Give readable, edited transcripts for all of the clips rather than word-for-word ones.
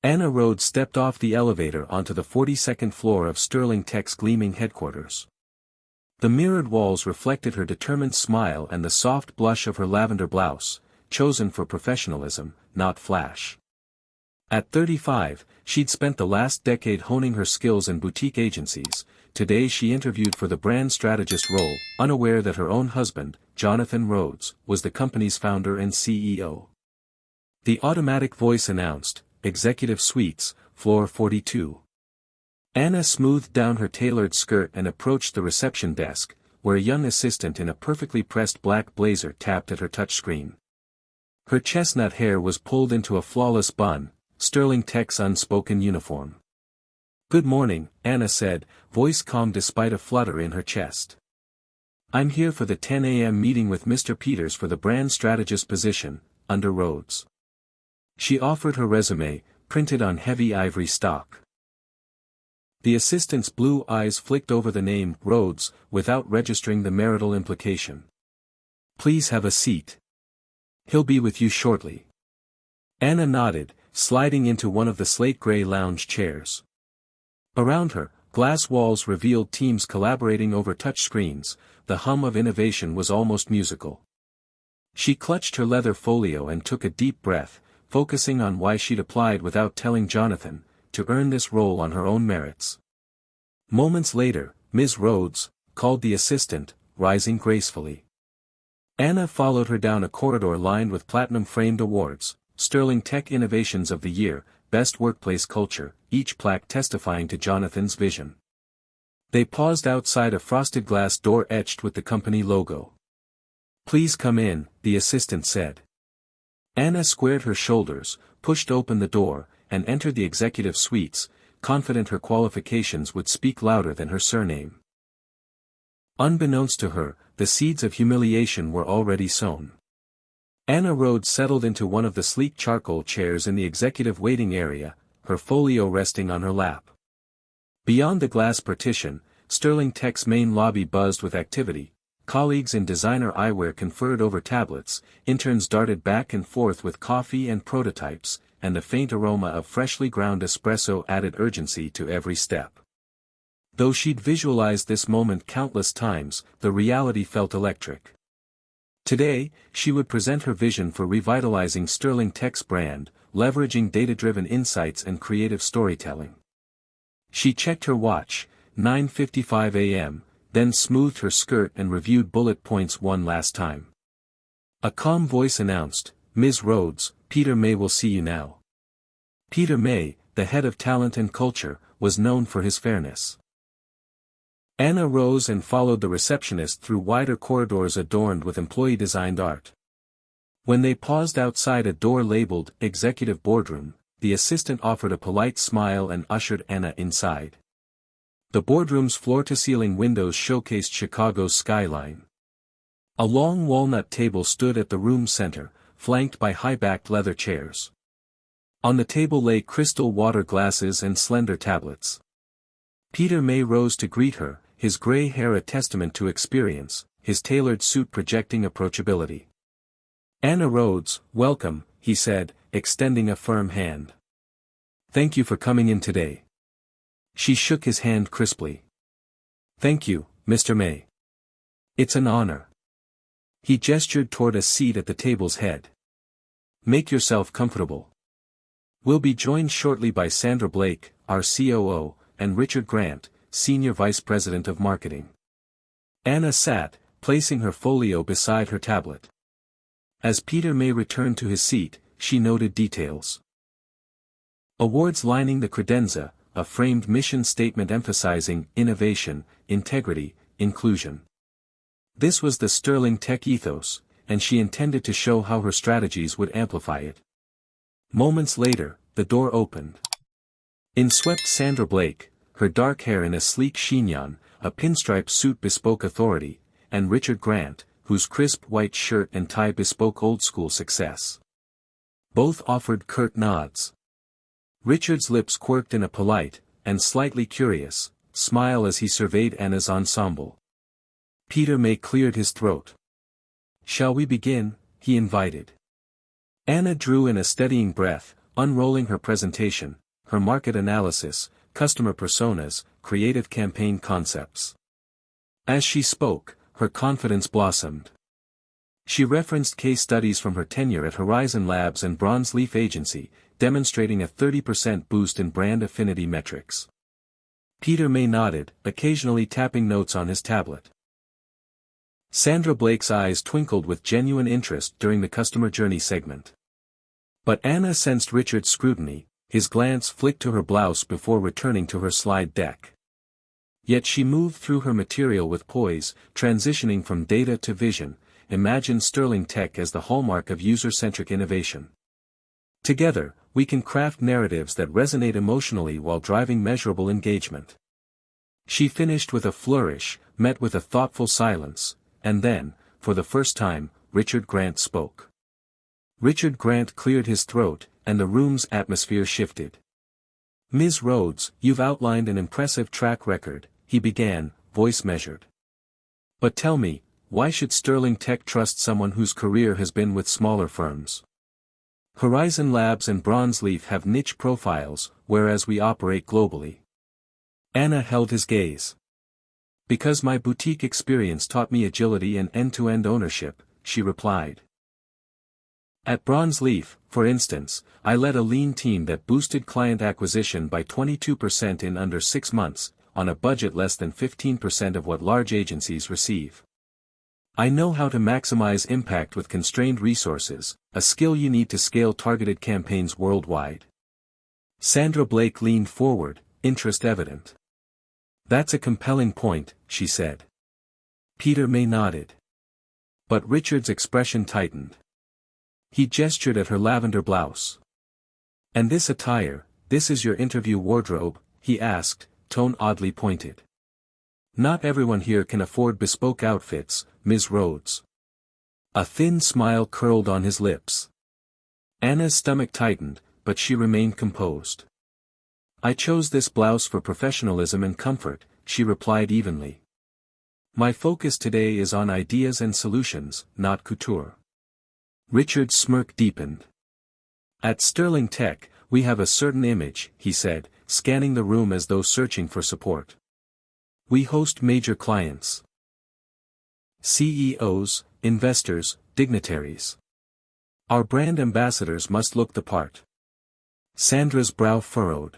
Anna Rhodes stepped off the elevator onto the 42nd floor of Sterling Tech's gleaming headquarters. The mirrored walls reflected her determined smile and the soft blush of her lavender blouse, chosen for professionalism, not flash. At 35, she'd spent the last decade honing her skills in boutique agencies. Today she interviewed for the brand strategist role, unaware that her own husband, Jonathan Rhodes, was the company's founder and CEO. The automatic voice announced, "Executive Suites, floor 42. Anna smoothed down her tailored skirt and approached the reception desk, where a young assistant in a perfectly pressed black blazer tapped at her touchscreen. Her chestnut hair was pulled into a flawless bun, Sterling Tech's unspoken uniform. "Good morning," Anna said, voice calm despite a flutter in her chest. "I'm here for the 10 a.m. meeting with Mr. Peters for the brand strategist position, under Rhodes." She offered her resume, printed on heavy ivory stock. The assistant's blue eyes flicked over the name, Rhodes, without registering the marital implication. "Please have a seat. He'll be with you shortly." Anna nodded, sliding into one of the slate-gray lounge chairs. Around her, glass walls revealed teams collaborating over touch screens. The hum of innovation was almost musical. She clutched her leather folio and took a deep breath, focusing on why she'd applied without telling Jonathan, to earn this role on her own merits. Moments later, "Ms. Rhodes," called the assistant, rising gracefully. Anna followed her down a corridor lined with platinum-framed awards, Sterling Tech Innovations of the Year, Best Workplace Culture, each plaque testifying to Jonathan's vision. They paused outside a frosted glass door etched with the company logo. "Please come in," the assistant said. Anna squared her shoulders, pushed open the door, and entered the executive suites, confident her qualifications would speak louder than her surname. Unbeknownst to her, the seeds of humiliation were already sown. Anna Rhodes settled into one of the sleek charcoal chairs in the executive waiting area, her folio resting on her lap. Beyond the glass partition, Sterling Tech's main lobby buzzed with activity. Colleagues in designer eyewear conferred over tablets, interns darted back and forth with coffee and prototypes, and the faint aroma of freshly ground espresso added urgency to every step. Though she'd visualized this moment countless times, the reality felt electric. Today, she would present her vision for revitalizing Sterling Tech's brand, leveraging data-driven insights and creative storytelling. She checked her watch, 9:55 a.m., then smoothed her skirt and reviewed bullet points one last time. A calm voice announced, "Ms. Rhodes, Peter May will see you now." Peter May, the head of talent and culture, was known for his fairness. Anna rose and followed the receptionist through wider corridors adorned with employee-designed art. When they paused outside a door labeled Executive Boardroom, the assistant offered a polite smile and ushered Anna inside. The boardroom's floor-to-ceiling windows showcased Chicago's skyline. A long walnut table stood at the room's center, flanked by high-backed leather chairs. On the table lay crystal water glasses and slender tablets. Peter May rose to greet her, his gray hair a testament to experience, his tailored suit projecting approachability. "Anna Rhodes, welcome," he said, extending a firm hand. "Thank you for coming in today." She shook his hand crisply. "Thank you, Mr. May. It's an honor." He gestured toward a seat at the table's head. "Make yourself comfortable. We'll be joined shortly by Sandra Blake, our COO, and Richard Grant, Senior Vice President of Marketing." Anna sat, placing her folio beside her tablet. As Peter May returned to his seat, she noted details. Awards lining the credenza, a framed mission statement emphasizing innovation, integrity, inclusion. This was the Sterling Tech ethos, and she intended to show how her strategies would amplify it. Moments later, the door opened. In swept Sandra Blake, her dark hair in a sleek chignon, a pinstripe suit bespoke authority, and Richard Grant, whose crisp white shirt and tie bespoke old-school success. Both offered curt nods. Richard's lips quirked in a polite, and slightly curious, smile as he surveyed Anna's ensemble. Peter May cleared his throat. "Shall we begin?" he invited. Anna drew in a steadying breath, unrolling her presentation, her market analysis, customer personas, creative campaign concepts. As she spoke, her confidence blossomed. She referenced case studies from her tenure at Horizon Labs and Bronze Leaf Agency, demonstrating a 30% boost in brand affinity metrics. Peter May nodded, occasionally tapping notes on his tablet. Sandra Blake's eyes twinkled with genuine interest during the customer journey segment. But Anna sensed Richard's scrutiny, his glance flicked to her blouse before returning to her slide deck. Yet she moved through her material with poise, transitioning from data to vision, imagined Sterling Tech as the hallmark of user-centric innovation. Together, we can craft narratives that resonate emotionally while driving measurable engagement. She finished with a flourish, met with a thoughtful silence, and then, for the first time, Richard Grant spoke. Richard Grant cleared his throat, and the room's atmosphere shifted. "Ms. Rhodes, you've outlined an impressive track record," he began, voice measured. "But tell me, why should Sterling Tech trust someone whose career has been with smaller firms? Horizon Labs and Bronze Leaf have niche profiles, whereas we operate globally." Anna held his gaze. "Because my boutique experience taught me agility and end-to-end ownership," she replied. "At Bronze Leaf, for instance, I led a lean team that boosted client acquisition by 22% in under 6 months, on a budget less than 15% of what large agencies receive. I know how to maximize impact with constrained resources, a skill you need to scale targeted campaigns worldwide." Sandra Blake leaned forward, interest evident. "That's a compelling point," she said. Peter May nodded. But Richard's expression tightened. He gestured at her lavender blouse. "And this attire, this is your interview wardrobe?" he asked, tone oddly pointed. "Not everyone here can afford bespoke outfits, Ms. Rhodes." A thin smile curled on his lips. Anna's stomach tightened, but she remained composed. "I chose this blouse for professionalism and comfort," she replied evenly. "My focus today is on ideas and solutions, not couture." Richard's smirk deepened. "At Sterling Tech, we have a certain image," he said, scanning the room as though searching for support. "We host major clients. CEOs, investors, dignitaries. Our brand ambassadors must look the part." Sandra's brow furrowed.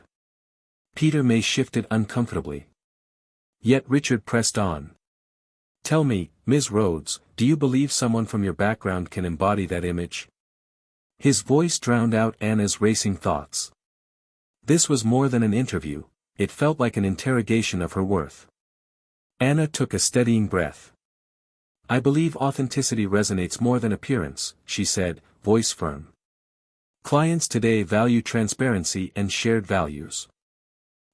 Peter May shifted uncomfortably. Yet Richard pressed on. "Tell me, Ms. Rhodes, do you believe someone from your background can embody that image?" His voice drowned out Anna's racing thoughts. This was more than an interview, it felt like an interrogation of her worth. Anna took a steadying breath. "I believe authenticity resonates more than appearance," she said, voice firm. "Clients today value transparency and shared values.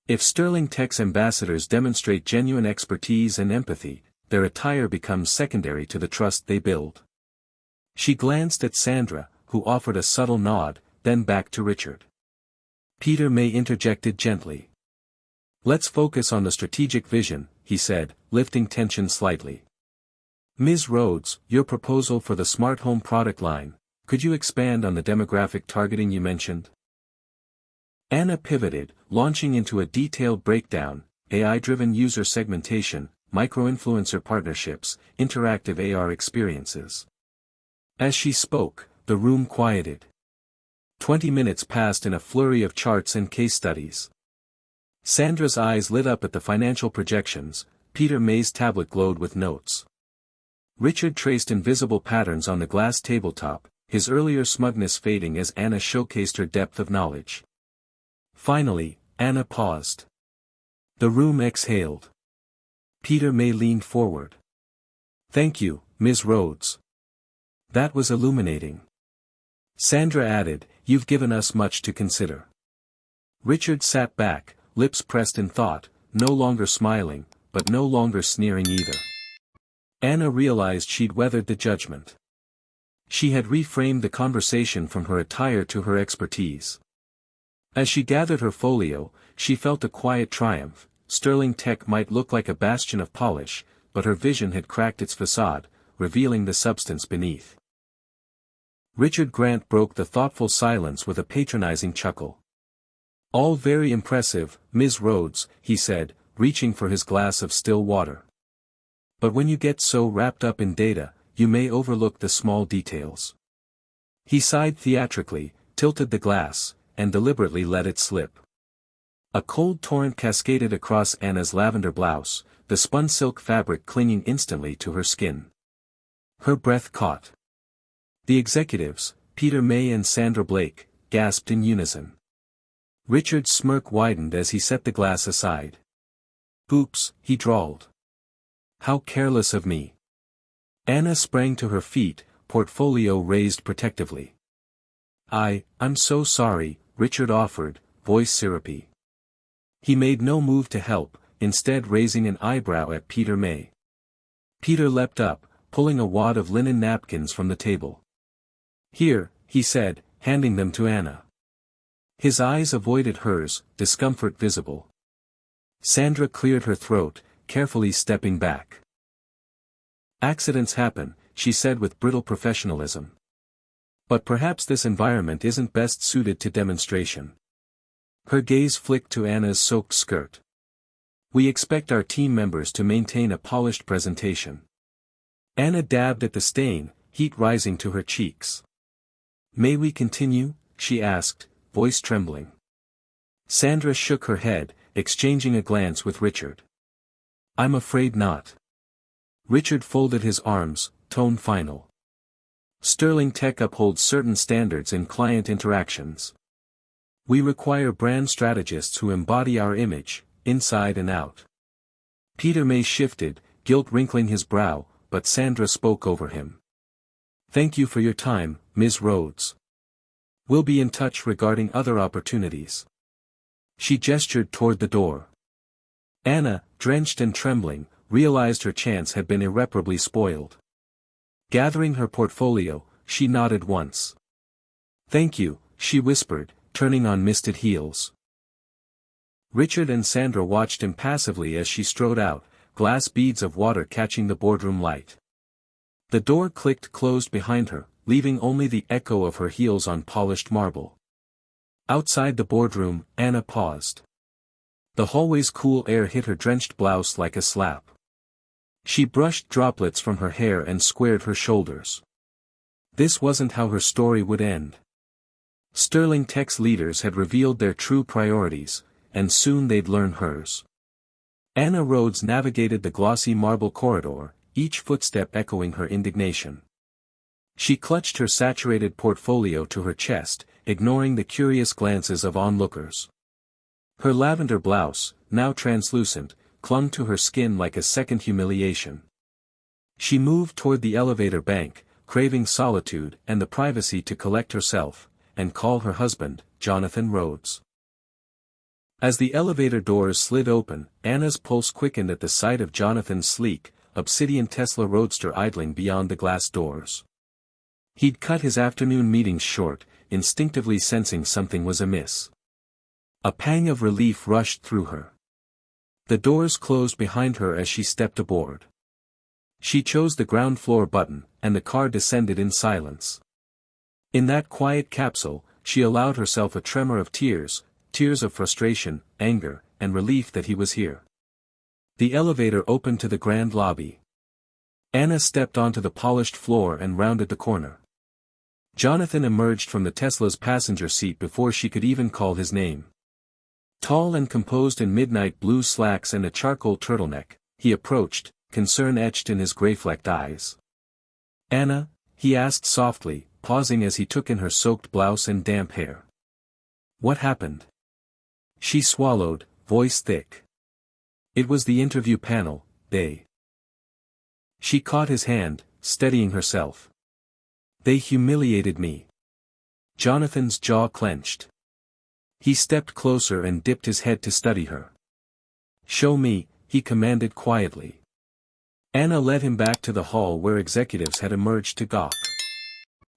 If Sterling Tech's ambassadors demonstrate genuine expertise and empathy, their attire becomes secondary to the trust they build." She glanced at Sandra, who offered a subtle nod, then back to Richard. Peter May interjected gently. "Let's focus on the strategic vision," he said, lifting tension slightly. "Ms. Rhodes, your proposal for the smart home product line, could you expand on the demographic targeting you mentioned?" Anna pivoted, launching into a detailed breakdown: AI-driven user segmentation, micro-influencer partnerships, interactive AR experiences. As she spoke, the room quieted. 20 minutes passed in a flurry of charts and case studies. Sandra's eyes lit up at the financial projections, Peter May's tablet glowed with notes. Richard traced invisible patterns on the glass tabletop, his earlier smugness fading as Anna showcased her depth of knowledge. Finally, Anna paused. The room exhaled. Peter May leaned forward. "Thank you, Ms. Rhodes. That was illuminating." Sandra added, "You've given us much to consider." Richard sat back, lips pressed in thought, no longer smiling, but no longer sneering either. Anna realized she'd weathered the judgment. She had reframed the conversation from her attire to her expertise. As she gathered her folio, she felt a quiet triumph. Sterling Tech might look like a bastion of polish, but her vision had cracked its facade, revealing the substance beneath. Richard Grant broke the thoughtful silence with a patronizing chuckle. "All very impressive, Ms. Rhodes," he said, reaching for his glass of still water. "But when you get so wrapped up in data, you may overlook the small details." He sighed theatrically, tilted the glass, and deliberately let it slip. A cold torrent cascaded across Anna's lavender blouse, the spun silk fabric clinging instantly to her skin. Her breath caught. The executives, Peter May and Sandra Blake, gasped in unison. Richard's smirk widened as he set the glass aside. "Oops," he drawled. "How careless of me." Anna sprang to her feet, portfolio raised protectively. I'm so sorry," Richard offered, voice syrupy. He made no move to help, instead raising an eyebrow at Peter May. Peter leapt up, pulling a wad of linen napkins from the table. "Here," he said, handing them to Anna. His eyes avoided hers, discomfort visible. Sandra cleared her throat, carefully stepping back. "Accidents happen," she said with brittle professionalism. "But perhaps this environment isn't best suited to demonstration." Her gaze flicked to Anna's soaked skirt. "We expect our team members to maintain a polished presentation." Anna dabbed at the stain, heat rising to her cheeks. "May we continue?" she asked, voice trembling. Sandra shook her head, exchanging a glance with Richard. "I'm afraid not." Richard folded his arms, tone final. "Sterling Tech upholds certain standards in client interactions. We require brand strategists who embody our image, inside and out." Peter May shifted, guilt wrinkling his brow, but Sandra spoke over him. "Thank you for your time, Ms. Rhodes. We'll be in touch regarding other opportunities." She gestured toward the door. Anna, drenched and trembling, realized her chance had been irreparably spoiled. Gathering her portfolio, she nodded once. "Thank you," she whispered, turning on misted heels. Richard and Sandra watched impassively as she strode out, glass beads of water catching the boardroom light. The door clicked closed behind her, leaving only the echo of her heels on polished marble. Outside the boardroom, Anna paused. The hallway's cool air hit her drenched blouse like a slap. She brushed droplets from her hair and squared her shoulders. This wasn't how her story would end. Sterling Tech's leaders had revealed their true priorities, and soon they'd learn hers. Anna Rhodes navigated the glossy marble corridor, each footstep echoing her indignation. She clutched her saturated portfolio to her chest, ignoring the curious glances of onlookers. Her lavender blouse, now translucent, clung to her skin like a second humiliation. She moved toward the elevator bank, craving solitude and the privacy to collect herself, and call her husband, Jonathan Rhodes. As the elevator doors slid open, Anna's pulse quickened at the sight of Jonathan's sleek, obsidian Tesla Roadster idling beyond the glass doors. He'd cut his afternoon meetings short, instinctively sensing something was amiss. A pang of relief rushed through her. The doors closed behind her as she stepped aboard. She chose the ground floor button, and the car descended in silence. In that quiet capsule, she allowed herself a tremor of tears, tears of frustration, anger, and relief that he was here. The elevator opened to the grand lobby. Anna stepped onto the polished floor and rounded the corner. Jonathan emerged from the Tesla's passenger seat before she could even call his name. Tall and composed in midnight blue slacks and a charcoal turtleneck, he approached, concern etched in his gray-flecked eyes. "Anna?" he asked softly, pausing as he took in her soaked blouse and damp hair. "What happened?" She swallowed, voice thick. "It was the interview panel, they." She caught his hand, steadying herself. "They humiliated me." Jonathan's jaw clenched. He stepped closer and dipped his head to study her. "Show me," he commanded quietly. Anna led him back to the hall where executives had emerged to gawk.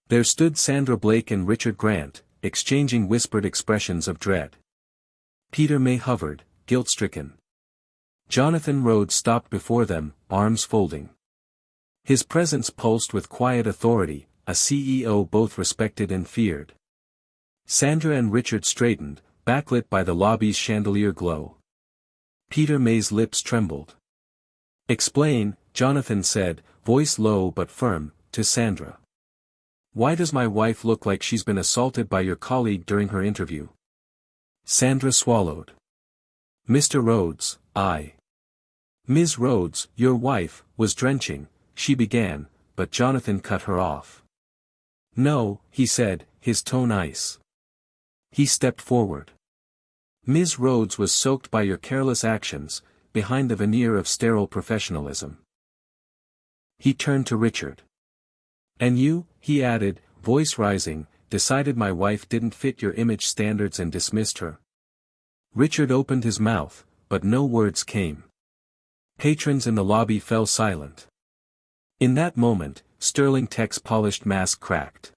There stood Sandra Blake and Richard Grant, exchanging whispered expressions of dread. Peter May hovered, guilt-stricken. Jonathan Rhodes stopped before them, arms folding. His presence pulsed with quiet authority, a CEO both respected and feared. Sandra and Richard straightened, backlit by the lobby's chandelier glow. Peter May's lips trembled. "Explain," Jonathan said, voice low but firm, to Sandra. "Why does my wife look like she's been assaulted by your colleague during her interview?" Sandra swallowed. "Mr. Rhodes, Ms. Rhodes, your wife, was drenching," she began, but Jonathan cut her off. "No," he said, his tone ice. He stepped forward. "Ms. Rhodes was soaked by your careless actions, behind the veneer of sterile professionalism." He turned to Richard. "And you," he added, voice rising, "decided my wife didn't fit your image standards and dismissed her?" Richard opened his mouth, but no words came. Patrons in the lobby fell silent. In that moment, Sterling Tech's polished mask cracked.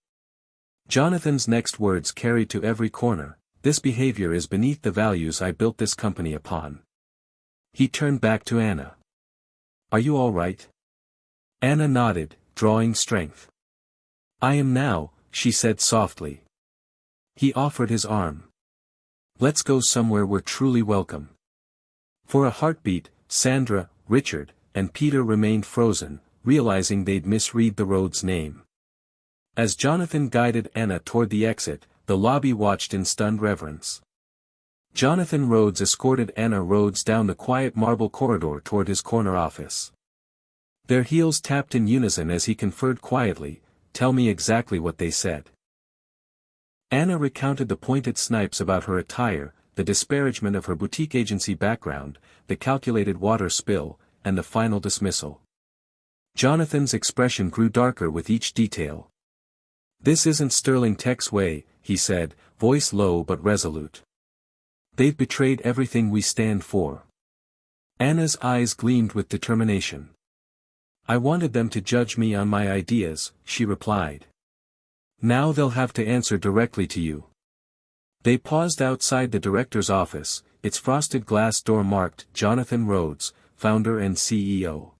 Jonathan's next words carried to every corner, "This behavior is beneath the values I built this company upon." He turned back to Anna. "Are you all right?" Anna nodded, drawing strength. "I am now," she said softly. He offered his arm. "Let's go somewhere we're truly welcome." For a heartbeat, Sandra, Richard, and Peter remained frozen, realizing they'd misread the road's name. As Jonathan guided Anna toward the exit, the lobby watched in stunned reverence. Jonathan Rhodes escorted Anna Rhodes down the quiet marble corridor toward his corner office. Their heels tapped in unison as he conferred quietly, "Tell me exactly what they said." Anna recounted the pointed snipes about her attire, the disparagement of her boutique agency background, the calculated water spill, and the final dismissal. Jonathan's expression grew darker with each detail. "This isn't Sterling Tech's way," he said, voice low but resolute. "They've betrayed everything we stand for." Anna's eyes gleamed with determination. "I wanted them to judge me on my ideas," she replied. "Now they'll have to answer directly to you." They paused outside the director's office, its frosted glass door marked, "Jonathan Rhodes, founder and CEO."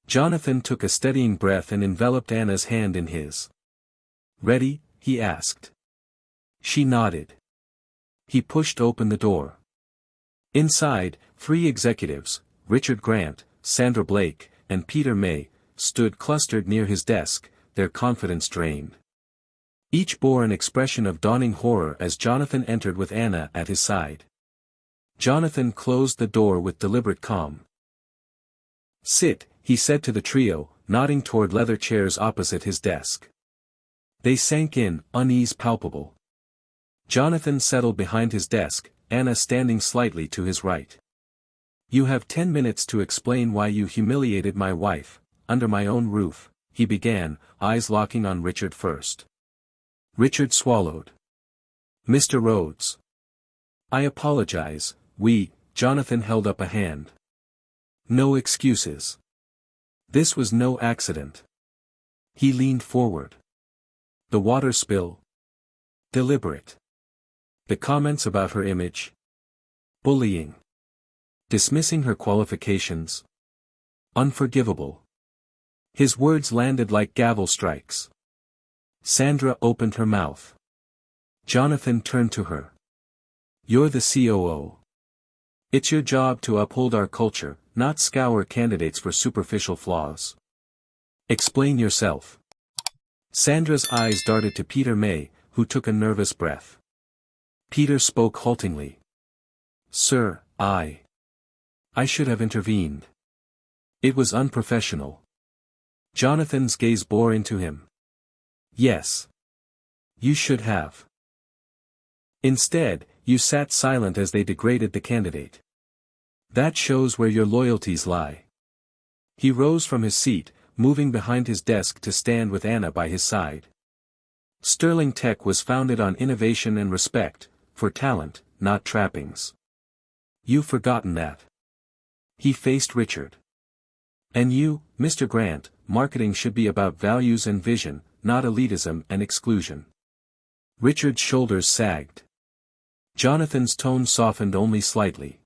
Jonathan took a steadying breath and enveloped Anna's hand in his. "Ready?" he asked. She nodded. He pushed open the door. Inside, three executives, Richard Grant, Sandra Blake, and Peter May, stood clustered near his desk, their confidence drained. Each bore an expression of dawning horror as Jonathan entered with Anna at his side. Jonathan closed the door with deliberate calm. "Sit," he said to the trio, nodding toward leather chairs opposite his desk. They sank in, unease palpable. Jonathan settled behind his desk, Anna standing slightly to his right. "You have 10 minutes to explain why you humiliated my wife, under my own roof," he began, eyes locking on Richard first. Richard swallowed. "Mr. Rhodes. I apologize, Jonathan held up a hand. "No excuses. This was no accident." He leaned forward. "The water spill? Deliberate. The comments about her image? Bullying. Dismissing her qualifications? Unforgivable." His words landed like gavel strikes. Sandra opened her mouth. Jonathan turned to her. "You're the COO. It's your job to uphold our culture, not scour candidates for superficial flaws. Explain yourself." Sandra's eyes darted to Peter May, who took a nervous breath. Peter spoke haltingly. "Sir, I should have intervened. It was unprofessional." Jonathan's gaze bore into him. "Yes. You should have. Instead, you sat silent as they degraded the candidate. That shows where your loyalties lie." He rose from his seat, moving behind his desk to stand with Anna by his side. Sterling Tech was founded on innovation and respect, for talent, not trappings. You've forgotten that. He faced Richard. "And you, Mr. Grant, marketing should be about values and vision, not elitism and exclusion." Richard's shoulders sagged. Jonathan's tone softened only slightly.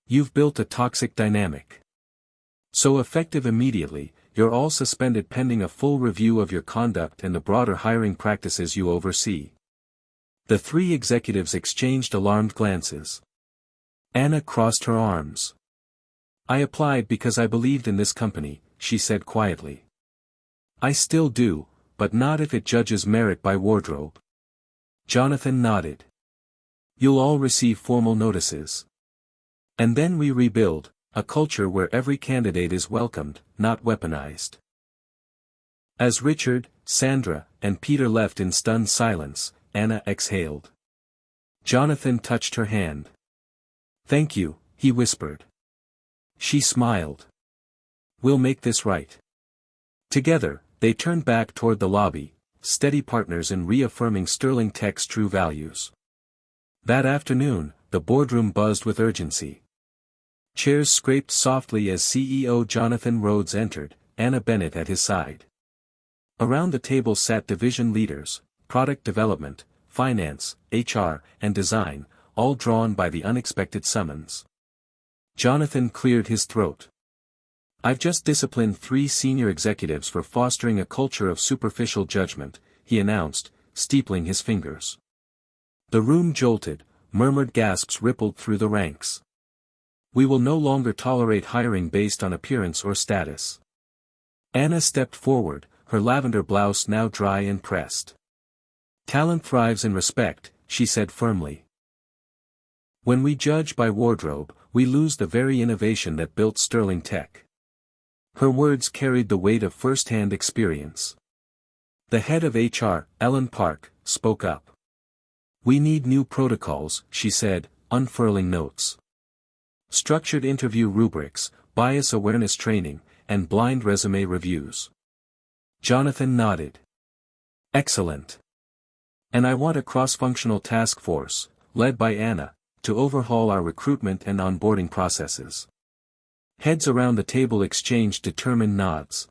"You've built a toxic dynamic. So effective immediately, you're all suspended pending a full review of your conduct and the broader hiring practices you oversee. The three executives exchanged alarmed glances. Anna crossed her arms. I applied because I believed in this company, she said quietly. I still do, but not if it judges merit by wardrobe. Jonathan nodded. You'll all receive formal notices. And then we rebuild, a culture where every candidate is welcomed, not weaponized. As Richard, Sandra, and Peter left in stunned silence, Anna exhaled. Jonathan touched her hand. Thank you, he whispered. She smiled. We'll make this right. Together, they turned back toward the lobby, steady partners in reaffirming Sterling Tech's true values. That afternoon, the boardroom buzzed with urgency. Chairs scraped softly as CEO Jonathan Rhodes entered, Anna Bennett at his side. Around the table sat division leaders, product development, finance, HR, and design, all drawn by the unexpected summons. Jonathan cleared his throat. I've just disciplined 3 senior executives for fostering a culture of superficial judgment, he announced, steepling his fingers. The room jolted, murmured gasps rippled through the ranks. We will no longer tolerate hiring based on appearance or status. Anna stepped forward, her lavender blouse now dry and pressed. Talent thrives in respect, she said firmly. When we judge by wardrobe, we lose the very innovation that built Sterling Tech. Her words carried the weight of first-hand experience. The head of HR, Ellen Park, spoke up. We need new protocols, she said, unfurling notes. Structured interview rubrics, bias awareness training, and blind resume reviews. Jonathan nodded. Excellent. And I want a cross-functional task force, led by Anna, to overhaul our recruitment and onboarding processes. Heads around the table exchanged determined nods.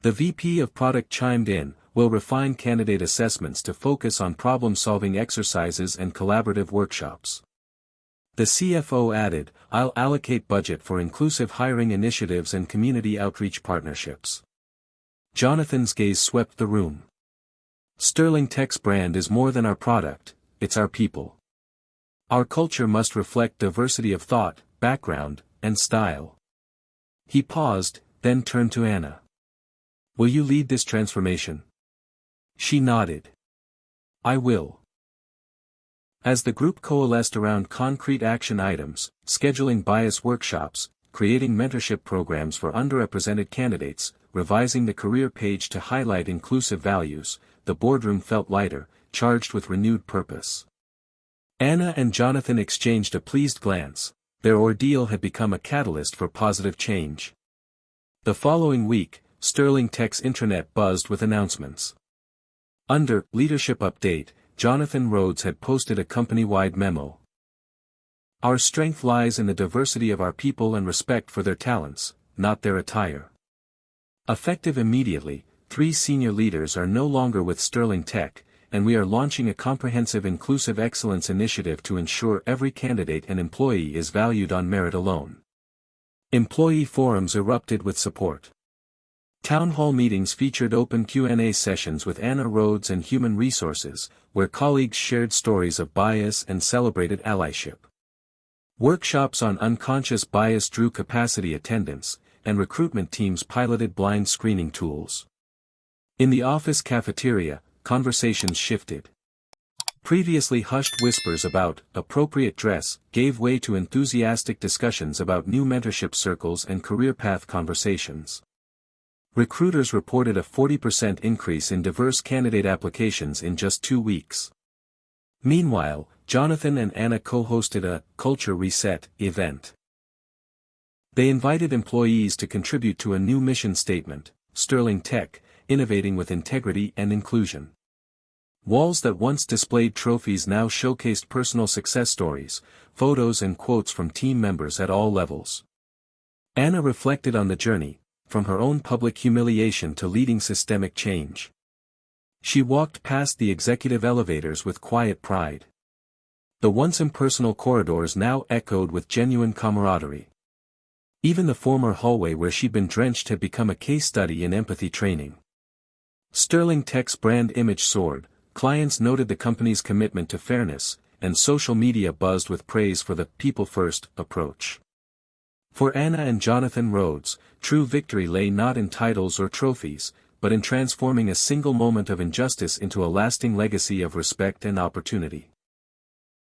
The VP of Product chimed in, we'll refine candidate assessments to focus on problem-solving exercises and collaborative workshops. The CFO added, I'll allocate budget for inclusive hiring initiatives and community outreach partnerships. Jonathan's gaze swept the room. Sterling Tech's brand is more than our product, it's our people. Our culture must reflect diversity of thought, background, and style. He paused, then turned to Anna. Will you lead this transformation? She nodded. I will. As the group coalesced around concrete action items, scheduling bias workshops, creating mentorship programs for underrepresented candidates, revising the career page to highlight inclusive values, the boardroom felt lighter, charged with renewed purpose. Anna and Jonathan exchanged a pleased glance. Their ordeal had become a catalyst for positive change. The following week, Sterling Tech's intranet buzzed with announcements. Under Leadership Update, Jonathan Rhodes had posted a company-wide memo. Our strength lies in the diversity of our people and respect for their talents, not their attire. Effective immediately, 3 senior leaders are no longer with Sterling Tech, and we are launching a comprehensive inclusive excellence initiative to ensure every candidate and employee is valued on merit alone. Employee forums erupted with support. Town hall meetings featured open Q&A sessions with Anna Rhodes and Human Resources, where colleagues shared stories of bias and celebrated allyship. Workshops on unconscious bias drew capacity attendance, and recruitment teams piloted blind screening tools. In the office cafeteria, conversations shifted. Previously hushed whispers about appropriate dress gave way to enthusiastic discussions about new mentorship circles and career path conversations. Recruiters reported a 40% increase in diverse candidate applications in just 2 weeks. Meanwhile, Jonathan and Anna co-hosted a Culture Reset event. They invited employees to contribute to a new mission statement, Sterling Tech, innovating with integrity and inclusion. Walls that once displayed trophies now showcased personal success stories, photos and quotes from team members at all levels. Anna reflected on the journey, from her own public humiliation to leading systemic change. She walked past the executive elevators with quiet pride. The once impersonal corridors now echoed with genuine camaraderie. Even the former hallway where she'd been drenched had become a case study in empathy training. Sterling Tech's brand image soared, clients noted the company's commitment to fairness, and social media buzzed with praise for the people-first approach. For Anna and Jonathan Rhodes, true victory lay not in titles or trophies, but in transforming a single moment of injustice into a lasting legacy of respect and opportunity.